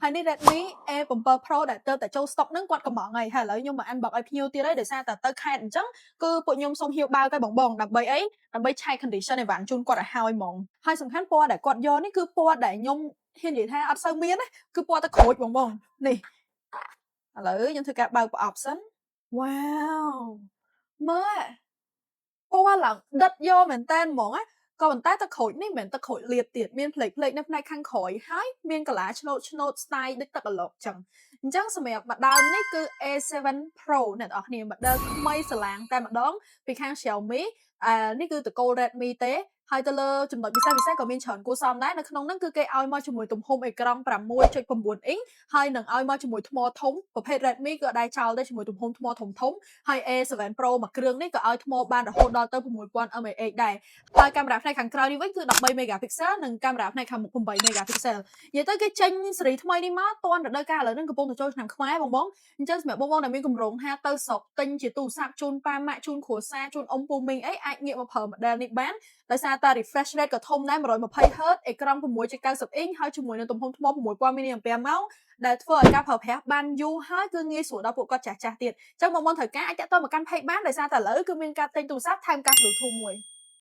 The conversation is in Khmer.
ហើយនេះ Redmi A7 Pro ដែលទើបតែចូល stock ហ្នឹងគាត់កំងហើយហើយឥឡូវខ្ញុំមកអានបើកឲ្យភ្ញៀវទៀតហើយដោយសារតែទៅខេត្តអញ្ចឹងគឺពួកខ្ញុំសូមហៀវបាវទៅបងដើម្បីអីដើម្បីឆែក condition អីវ៉ាន់ជូនគាត់ឲ្យហើយហ្មងហើយសំខាន់ពណ៌ដែលគាត់យកនេះគឺពណ៌ដែលខ្ញុំហ៊ាននិយាយថាអត់សូវមានណាគឺពណ៌ទឹកក្រូចបងនេះឥឡូវខ្ញុំធ្វើការបើកប្រអប់សិនវ៉ាវមើលពណ៌ឡើងដិតយកមែនតើហ្មងណាក៏ប៉ុន្តែទឹកក្រូចនេះមិនមែនទឹកក្រូចលាបទៀតមានផ្លេកនៅផ្នែកខាងក្រោយហើយមានកលាឆ្នោត style ដូចទឹកអាឡុកចឹងអញ្ចឹងសម្រាប់ម្ដងនេះគឺ A7 Pro អ្នកនរគ្នា model ថ្មីស្រឡាងតែម្ដងពីខាង Xiaomi នេះគឺតកូល Redmi ទេហើយទៅលើចំណុចពិសេសក៏មានច្រើនគួរសមដែរនៅក្នុងហ្នឹងគឺគេឲ្យមកជាមួយទំហំអេក្រង់ 6.9 អ៊ីងហើយនឹងឲ្យមកជាមួយថ្មធំប្រភេទ Redmi ក៏ដែរចោលដែរជាមួយទំហំថ្មធំហើយ A7 Pro មួយគ្រឿងនេះក៏ឲ្យថ្មបានរហូតដល់ទៅ 6000 mAh ដែរហើយកាមេរ៉ាផ្នែកខាងក្រោយនេះវិញគឺ13 megapixel និងកាមេរ៉ាផ្នែកខាងមុខ8 megapixel និយាយទៅគេចេញស៊េរីថ្មីនេះមកតាន់រដូវកាលឥឡូវហ្នឹងកំពុងតែចូលឆ្នាំខ្មែរបងអញ្ចឹងសម្រាប់បងដែលមានកម្រងថាទៅស្រុកទិញជាទូរស័ព្ទជូនប៉ាម៉ាក់ជូនគ្រួសារជូនអ៊ំពូមីងអីអាចងាកមកប្រើ model នេះបានដោយសារតែ refresh rate ក៏ធំដែរ 120Hz អេក្រង់ 6.90 អ៊ីងហើយជាមួយនឹងទំហំថ្ម 6000 mAh ដែលធ្វើឲ្យការប្រើប្រាស់បានយូរហើយគឺងាយស្រួលដល់ពួកគាត់ចាស់ទៀតអញ្ចឹងបងត្រូវការអាចតាក់ទងមកកាន់ page បានដោយសារតែឥឡូវគឺមានការទិញទូរស័ព្ទថែមការ Bluetooth មួយ